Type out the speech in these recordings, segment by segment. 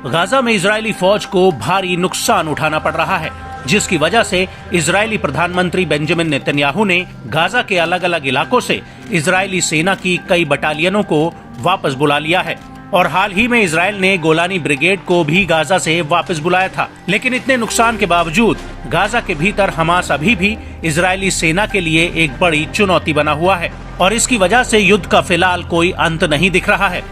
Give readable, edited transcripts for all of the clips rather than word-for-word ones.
Gaza में Israeli फौज को भारी नुकसान उठाना पड़ रहा है, जिसकी वजह से इजरायली प्रधानमंत्री बेंजामिन नेतन्याहू ने गाजा के अलग अलग इलाकों से इजरायली सेना की कई बटालियनों को वापस बुला लिया है। और हाल ही में इजरायल ने गोलानी ब्रिगेड को भी गाजा से वापस बुलाया था। लेकिन इतने नुकसान के बावजूद गाजा के भीतर हमास अभी भी इजरायली सेना के लिए एक बड़ी चुनौती बना हुआ है और इसकी वजह से युद्ध का फिलहाल कोई अंत नहीं दिख रहा है।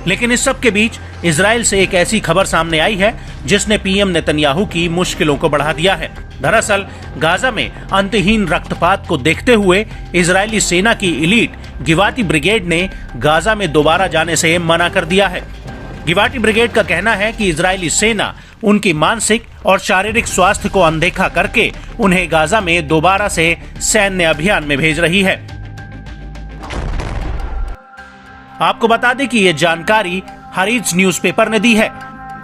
लेकिन इस सब के बीच इजरायल से एक ऐसी खबर सामने आई है जिसने पीएम नेतन्याहू की मुश्किलों को बढ़ा दिया है। दरअसल गाजा में अंतहीन रक्तपात को देखते हुए इजरायली सेना की इलीट गिवाटी ब्रिगेड ने गाजा में दोबारा जाने से मना कर दिया है। गिवाटी ब्रिगेड का कहना है कि इजरायली सेना उनकी मानसिक और शारीरिक स्वास्थ्य को अनदेखा करके उन्हें गाजा में दोबारा से सैन्य अभियान में भेज रही है। आपको बता दें कि ये जानकारी हरीज न्यूज़पेपर ने दी है।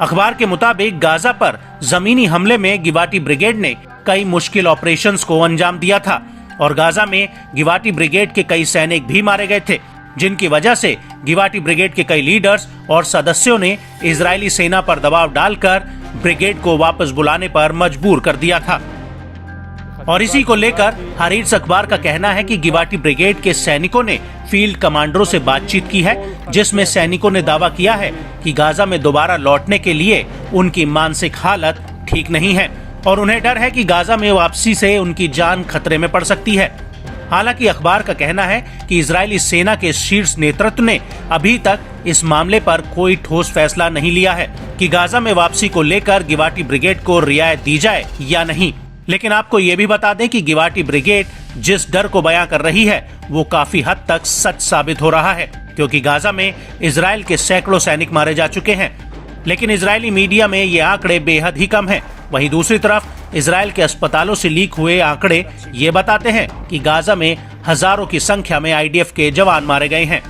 अखबार के मुताबिक गाजा पर जमीनी हमले में गिवाटी ब्रिगेड ने कई मुश्किल ऑपरेशंस को अंजाम दिया था और गाजा में गिवाटी ब्रिगेड के कई सैनिक भी मारे गए थे, जिनकी वजह से गिवाटी ब्रिगेड के कई लीडर्स और सदस्यों ने इजरायली सेना पर दबाव डालकर ब्रिगेड को वापस बुलाने पर मजबूर कर दिया था। और इसी को लेकर हरीज अखबार का कहना है कि गिवाटी ब्रिगेड के सैनिकों ने फील्ड कमांडरों से बातचीत की है, जिसमें सैनिकों ने दावा किया है कि गाजा में दोबारा लौटने के लिए उनकी मानसिक हालत ठीक नहीं है और उन्हें डर है कि गाजा में वापसी से उनकी जान खतरे में पड़ सकती है। हालांकि अखबार का कहना है कि इजरायली सेना के शीर्ष नेतृत्व ने अभी तक इस मामले पर कोई ठोस फैसला नहीं लिया है कि गाजा में वापसी को लेकर गिवाटी ब्रिगेड को रियायत दी जाए या नहीं। लेकिन आपको ये भी बता दें कि गिवाटी ब्रिगेड जिस डर को बयां कर रही है वो काफी हद तक सच साबित हो रहा है, क्योंकि गाजा में इजरायल के सैकड़ों सैनिक मारे जा चुके हैं। लेकिन इजरायली मीडिया में ये आंकड़े बेहद ही कम हैं। वहीं दूसरी तरफ इजरायल के अस्पतालों से लीक हुए आंकड़े ये बताते हैं कि गाजा में हजारों की संख्या में आईडीएफ के जवान मारे गए हैं।